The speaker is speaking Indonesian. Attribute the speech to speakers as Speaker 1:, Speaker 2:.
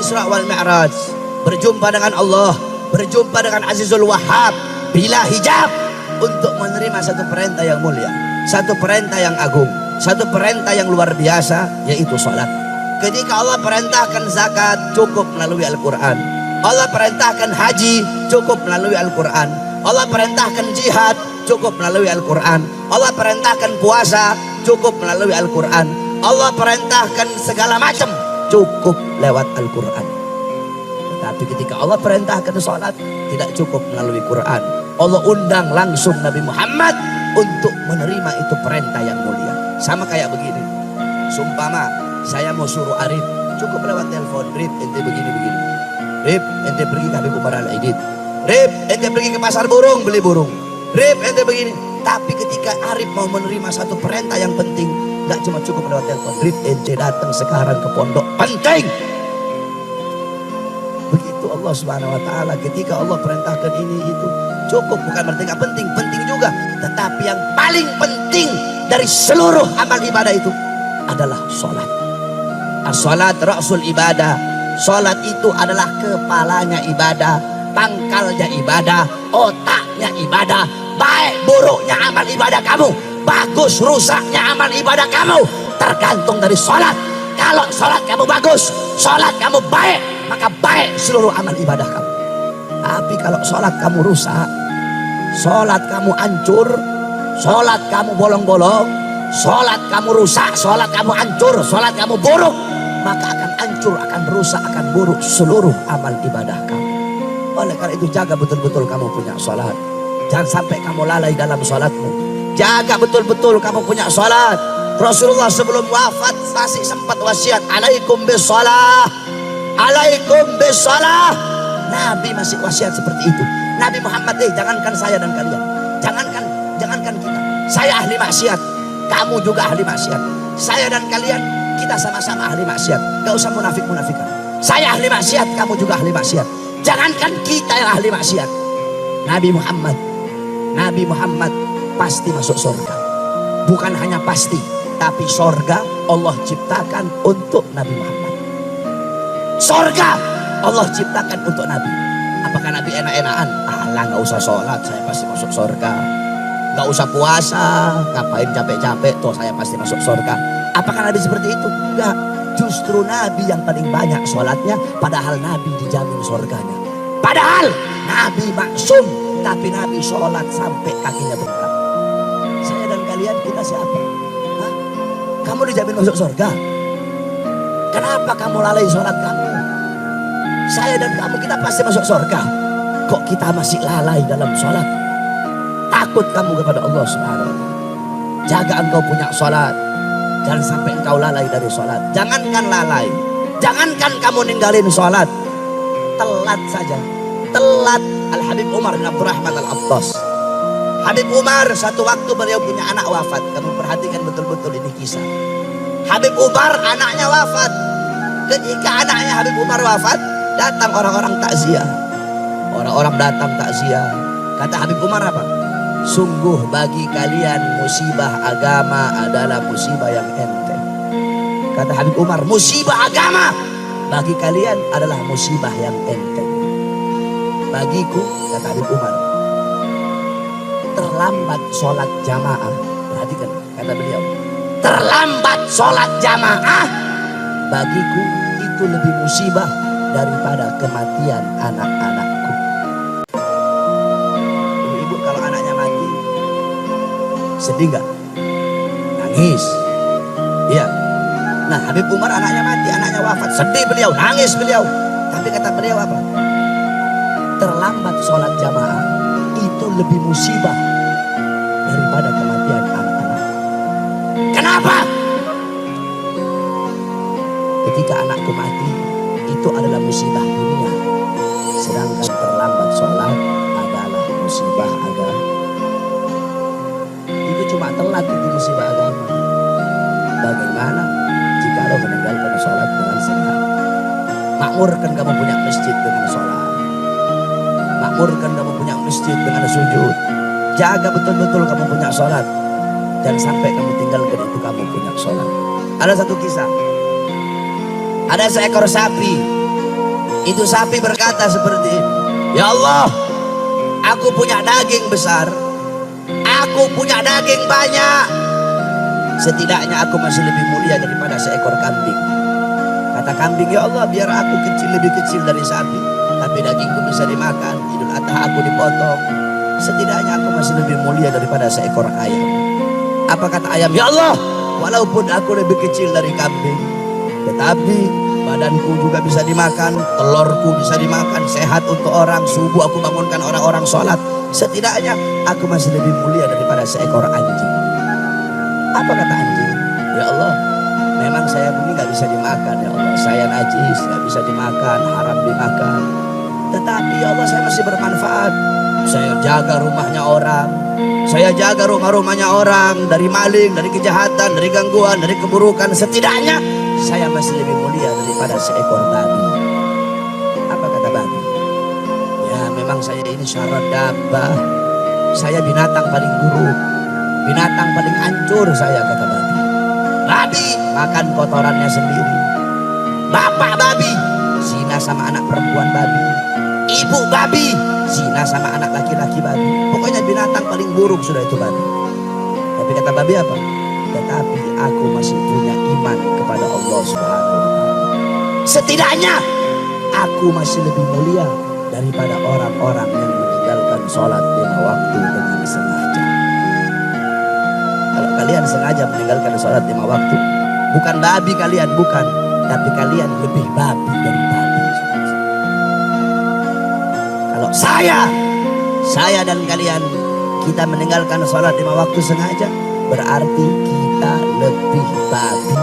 Speaker 1: Isra wal Mi'raj, berjumpa dengan Allah, berjumpa dengan Azizul Wahhab bila hijab, untuk menerima satu perintah yang mulia, satu perintah yang agung, satu perintah yang luar biasa, yaitu sholat. Ketika Allah perintahkan zakat, cukup melalui Al-Quran. Allah perintahkan haji, cukup melalui Al-Quran. Allah perintahkan jihad, cukup melalui Al-Quran. Allah perintahkan puasa, cukup melalui Al-Quran. Allah perintahkan segala macam, cukup lewat Al-Quran. Tapi ketika Allah perintahkan sholat, tidak cukup melalui Quran. Allah undang langsung Nabi Muhammad untuk menerima itu perintah yang mulia. Sama kayak begini, sumpama saya mau suruh Arif, cukup lewat telepon. Rip, ente begini-begini. Rip, ente pergi ke Habib Umar Al-Aidid. Rip, ente pergi ke pasar burung, beli burung. Rip, ente begini. Tapi ketika Arif mau menerima satu perintah yang penting, gak cuma cukup lewat telepon. Rip, ente datang sekarang ke pondok, penting. Begitu Allah Subhanahu Wa Taala, ketika Allah perintahkan ini itu, cukup, bukan berarti gak penting, penting juga. Tetapi yang paling penting dari seluruh amal ibadah itu adalah sholat. As-sholat ra'sul ibadah. Sholat itu adalah kepalanya ibadah, pangkalnya ibadah, otaknya ibadah. Baik buruknya amal ibadah kamu, bagus rusaknya amal ibadah kamu, tergantung dari sholat. Kalau sholat kamu bagus, sholat kamu baik, maka baik seluruh amal ibadah kamu. Tapi kalau sholat kamu rusak, sholat kamu hancur, sholat kamu bolong-bolong, sholat kamu rusak, sholat kamu hancur, sholat kamu buruk, maka akan hancur, akan rusak, akan buruk seluruh amal ibadah kamu. Oleh karena itu jaga betul-betul kamu punya sholat. Jangan sampai kamu lalai dalam sholatmu. Jaga betul-betul kamu punya sholat. Rasulullah sebelum wafat masih sempat wasiat, alaikum bisalah, alaikum bisalah. Nabi masih wasiat seperti itu. Nabi Muhammad, jangankan saya dan kalian, jangankan kita, saya ahli maksiat, kamu juga ahli maksiat. Saya dan kalian, kita sama-sama ahli maksiat. Gak usah munafik-munafikan. Saya ahli maksiat, kamu juga ahli maksiat. Jangankan kita yang ahli maksiat, Nabi Muhammad pasti masuk surga. Bukan hanya pasti, tapi surga Allah ciptakan untuk Nabi Muhammad. Surga Allah ciptakan untuk Nabi. Apakah Nabi enak-enakan? Alah, gak usah sholat, saya pasti masuk surga. Gak usah puasa, ngapain capek-capek, toh saya pasti masuk surga. Apakah Nabi seperti itu? Enggak. Justru Nabi yang paling banyak sholatnya, padahal Nabi dijamin surganya. Padahal Nabi maksum, tapi Nabi sholat sampai kakinya bengkak. Saya dan kalian, kita siapa? Hah? Kamu dijamin masuk surga? Kenapa kamu lalai sholat kamu? Saya dan kamu, kita pasti masuk surga. Kok kita masih lalai dalam sholat? Takut kamu kepada Allah Subhanahu wa Ta'ala. Jaga engkau punya sholat. Jangan sampai engkau lalai dari sholat. Jangankan lalai, jangankan kamu ninggalin sholat, telat saja. Telat. Al-Habib Umar bin Abdurrahman Al-Abdas. Habib Umar satu waktu beliau punya anak wafat. Kamu perhatikan betul-betul ini kisah. Habib Umar anaknya wafat. Ketika anaknya Habib Umar wafat, datang orang-orang takziah. Orang-orang datang takziah. Kata Habib Umar apa? Sungguh bagi kalian musibah agama adalah musibah yang enteng. Kata Habib Umar, musibah agama bagi kalian adalah musibah yang enteng. Bagiku, kata Habib Umar, terlambat sholat jamaah. Perhatikan kata beliau, terlambat sholat jamaah bagiku itu lebih musibah daripada kematian anak-anakku. Ibu-ibu kalau anaknya mati, sedih gak? Nangis. Iya. Nah, Habib Umar anaknya mati, anaknya wafat, sedih beliau, nangis beliau. Tapi kata beliau apa? Terlambat sholat jamaah itu lebih musibah daripada kematian anak-anak. Kenapa? Ketika anakku mati, itu adalah musibah dunia. Sedangkan terlambat sholat adalah musibah agama. Itu cuma telat, itu musibah agama. Bagaimana jika lo meninggalkan sholat dengan sehat? Makmurkan kamu punya masjid dengan sholat. Makmurkan kamu punya masjid dengan sujud. Jaga betul-betul kamu punya sholat. Jangan sampai kamu tinggalkan itu kamu punya sholat. Ada satu kisah. Ada seekor sapi Itu sapi berkata seperti ini, ya Allah, aku punya daging besar, aku punya daging banyak, setidaknya aku masih lebih mulia daripada seekor kambing. Kata kambing, ya Allah, biar aku lebih kecil dari sapi, tapi dagingku bisa dimakan. Idul Adha aku dipotong, setidaknya aku masih lebih mulia daripada seekor ayam. Apa kata ayam? Ya Allah, walaupun aku lebih kecil dari kambing, tetapi badanku juga bisa dimakan, telurku bisa dimakan, sehat untuk orang, subuh aku bangunkan orang-orang sholat, setidaknya aku masih lebih mulia daripada seekor anjing. Apa kata anjing? Ya Allah, memang saya ini gak bisa dimakan, ya Allah, saya najis, gak bisa dimakan, haram dimakan, tetapi ya Allah, saya masih bermanfaat. Saya jaga rumahnya orang, saya jaga rumah-rumahnya orang dari maling, dari kejahatan, dari gangguan, dari keburukan, setidaknya saya masih lebih mulia daripada seekor babi. Apa kata babi? Ya memang saya ini syarat dabah, saya binatang paling buruk, binatang paling hancur saya, kata babi. Babi makan kotorannya sendiri. Bapak babi zina sama anak perempuan babi. Ibu babi zina sama anak laki-laki babi. Pokoknya binatang paling buruk sudah itu babi. Tapi kata babi apa? Tetapi aku masih punya iman kepada Allah Subhanahu wa Ta'ala. Setidaknya aku masih lebih mulia daripada orang-orang yang meninggalkan sholat 5 waktu dengan sengaja. Kalau kalian sengaja meninggalkan sholat 5 waktu, bukan babi kalian, bukan, tapi kalian lebih babi dari babi. Kalau saya dan kalian, kita meninggalkan sholat 5 waktu sengaja, berarti kita lebih babi